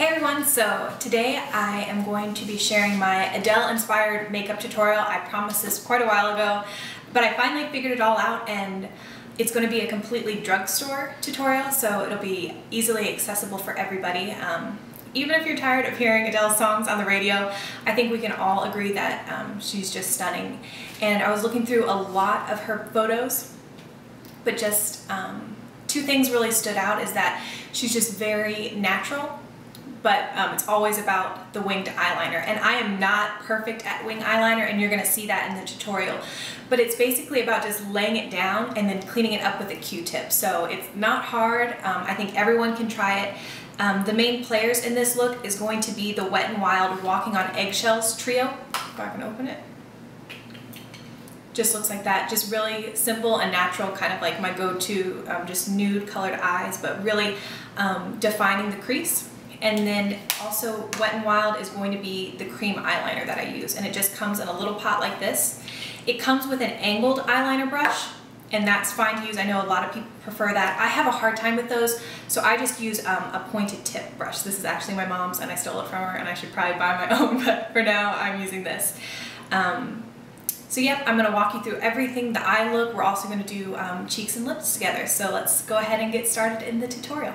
Hey everyone, so today I am going to be sharing my Adele-inspired makeup tutorial. I promised this quite a while ago, but I finally figured it all out and it's going to be a completely drugstore tutorial, so it'll be easily accessible for everybody. Even if you're tired of hearing Adele's songs on the radio, I think we can all agree that she's just stunning. And I was looking through a lot of her photos, but just two things really stood out is that she's just very natural, but it's always about the winged eyeliner. And I am not perfect at wing eyeliner, and you're gonna see that in the tutorial. But it's basically about just laying it down and then cleaning it up with a Q-tip. So it's not hard. I think everyone can try it. The main players in this look is going to be the Wet n Wild Walking on Eggshells trio. If I can open it. Just looks like that. Just really simple and natural, kind of like my go-to, just nude colored eyes, but really defining the crease. And then also Wet n Wild is going to be the cream eyeliner that I use, and it just comes in a little pot like this. It comes with an angled eyeliner brush, and that's fine to use. I know a lot of people prefer that. I have a hard time with those, so I just use a pointed tip brush. This is actually my mom's and I stole it from her, and I should probably buy my own, but for now I'm using this. So yep, I'm gonna walk you through everything, the eye look. We're also gonna do cheeks and lips together. So let's go ahead and get started in the tutorial.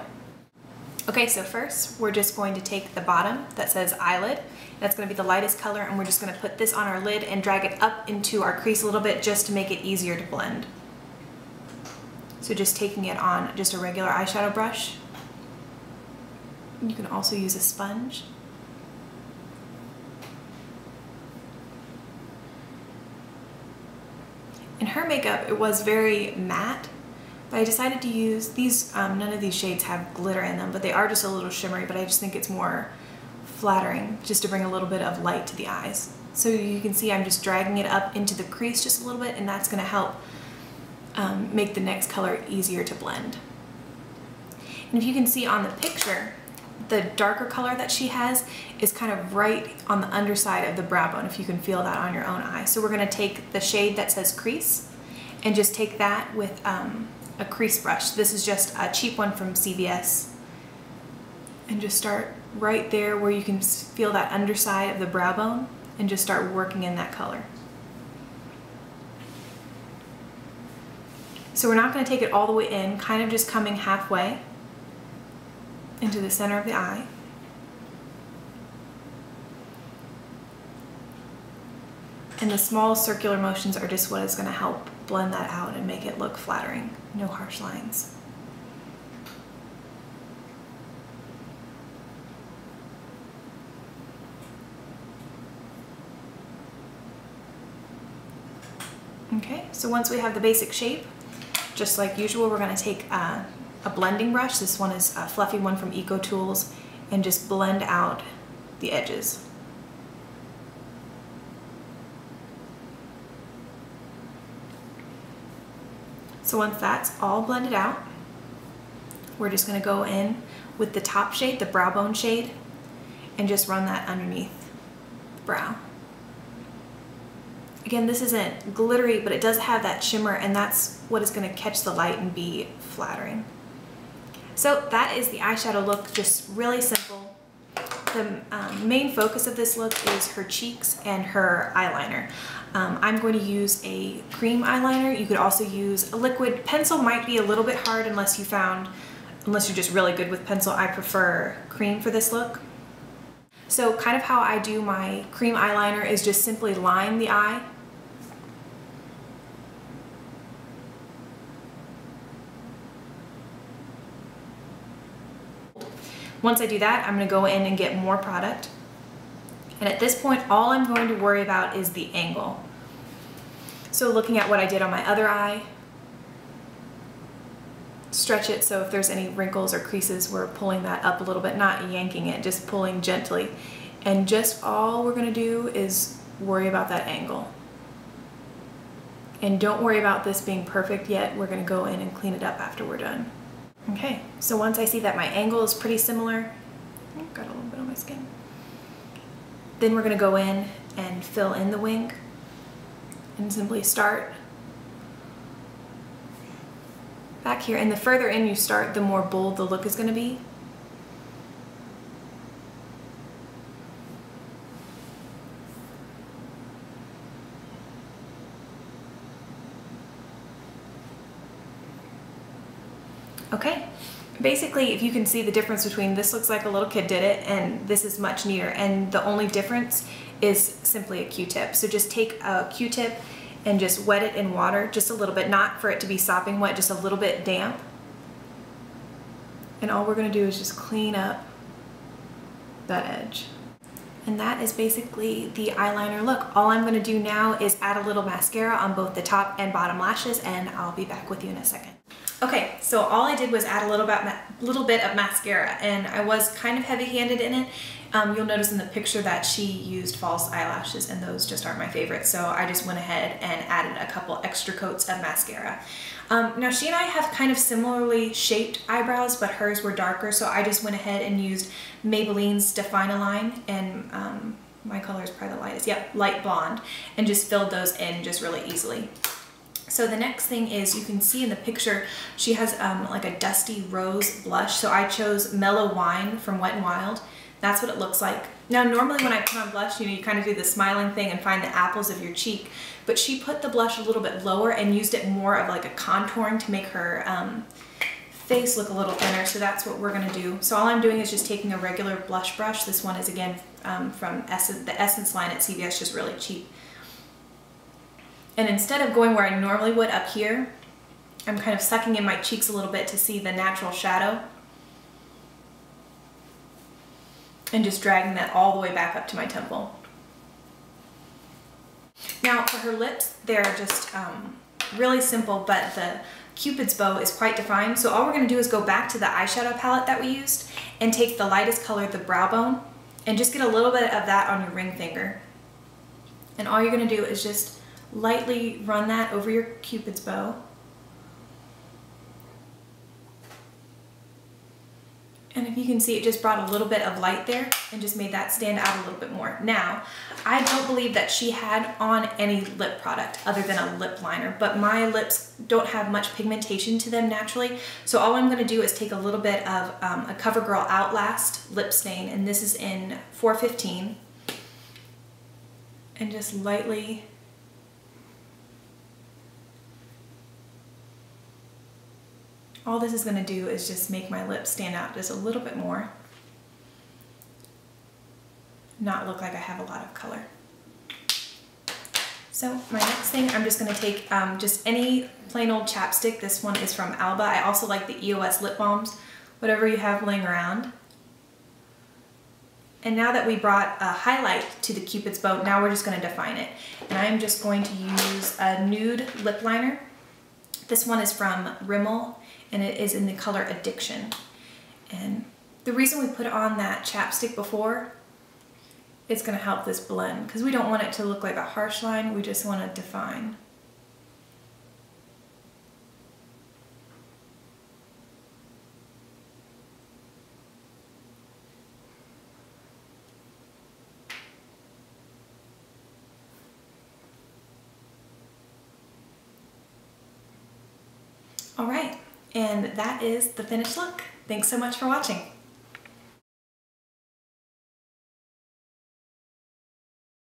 Okay, so first we're just going to take the bottom that says eyelid. That's going to be the lightest color, and we're just going to put this on our lid and drag it up into our crease a little bit just to make it easier to blend. So just taking it on just a regular eyeshadow brush. You can also use a sponge. In her makeup, it was very matte. But I decided to use these, none of these shades have glitter in them, but they are just a little shimmery, but I just think it's more flattering just to bring a little bit of light to the eyes. So you can see I'm just dragging it up into the crease just a little bit, and that's going to help make the next color easier to blend. And if you can see on the picture, the darker color that she has is kind of right on the underside of the brow bone, if you can feel that on your own eye. So we're going to take the shade that says crease and just take that with a crease brush. This is just a cheap one from CVS, and just start right there where you can feel that underside of the brow bone and just start working in that color. So we're not going to take it all the way in, kind of just coming halfway into the center of the eye. And the small circular motions are just what is going to help blend that out and make it look flattering. No harsh lines. Okay, so once we have the basic shape, just like usual, we're going to take a blending brush. This one is a fluffy one from Eco Tools, and just blend out the edges. So once that's all blended out, we're just going to go in with the top shade, the brow bone shade, and just run that underneath the brow. Again, this isn't glittery, but it does have that shimmer, and that's what is going to catch the light and be flattering. So that is the eyeshadow look, just really simple. The main focus of this look is her cheeks and her eyeliner. I'm going to use a cream eyeliner. You could also use a liquid. Pencil might be a little bit hard unless you're just really good with pencil. I prefer cream for this look. So kind of how I do my cream eyeliner is just simply line the eye. Once I do that, I'm going to go in and get more product. And at this point, all I'm going to worry about is the angle. So looking at what I did on my other eye, stretch it so if there's any wrinkles or creases, we're pulling that up a little bit, not yanking it, just pulling gently. And just all we're going to do is worry about that angle. And don't worry about this being perfect yet. We're going to go in and clean it up after we're done. Okay, so once I see that my angle is pretty similar, got a little bit on my skin, then we're going to go in and fill in the wing and simply start back here. And the further in you start, the more bold the look is going to be. Okay, basically if you can see the difference between this looks like a little kid did it and this is much neater, and the only difference is simply a Q-tip. So just take a Q-tip and just wet it in water just a little bit, not for it to be sopping wet, just a little bit damp. And all we're gonna do is just clean up that edge. And that is basically the eyeliner look. All I'm gonna do now is add a little mascara on both the top and bottom lashes, and I'll be back with you in a second. Okay, so all I did was add a little bit of mascara, and I was kind of heavy-handed in it. You'll notice in the picture that she used false eyelashes, and those just aren't my favorite, so I just went ahead and added a couple extra coats of mascara. Now she and I have kind of similarly shaped eyebrows, but hers were darker, so I just went ahead and used Maybelline's Define-A-Line, and my color is probably the lightest, yep, light blonde, and just filled those in just really easily. So the next thing is, you can see in the picture, she has like a dusty rose blush. So I chose Mellow Wine from Wet n Wild. That's what it looks like. Now normally when I put on blush, you know, you kind of do the smiling thing and find the apples of your cheek. But she put the blush a little bit lower and used it more of like a contouring to make her face look a little thinner. So that's what we're gonna do. So all I'm doing is just taking a regular blush brush. This one is again from the Essence line at CVS, just really cheap. And instead of going where I normally would up here, I'm kind of sucking in my cheeks a little bit to see the natural shadow. And just dragging that all the way back up to my temple. Now for her lips, they're just really simple, but the Cupid's bow is quite defined. So all we're gonna do is go back to the eyeshadow palette that we used and take the lightest color, the brow bone, and just get a little bit of that on your ring finger. And all you're gonna do is just lightly run that over your Cupid's bow. And if you can see, it just brought a little bit of light there and just made that stand out a little bit more. Now, I don't believe that she had on any lip product other than a lip liner, but my lips don't have much pigmentation to them naturally. So all I'm gonna do is take a little bit of a CoverGirl Outlast lip stain, and this is in 415, and just lightly all this is going to do is just make my lips stand out just a little bit more, not look like I have a lot of color. So my next thing, I'm just going to take just any plain old chapstick. This one is from Alba. I also like the EOS lip balms, whatever you have laying around. And now that we brought a highlight to the Cupid's bow, now we're just going to define it. And I'm just going to use a nude lip liner. This one is from Rimmel, and it is in the color Addiction. And the reason we put on that chapstick before, it's going to help this blend, because we don't want it to look like a harsh line, we just want to define. All right, and that is the finished look. Thanks so much for watching.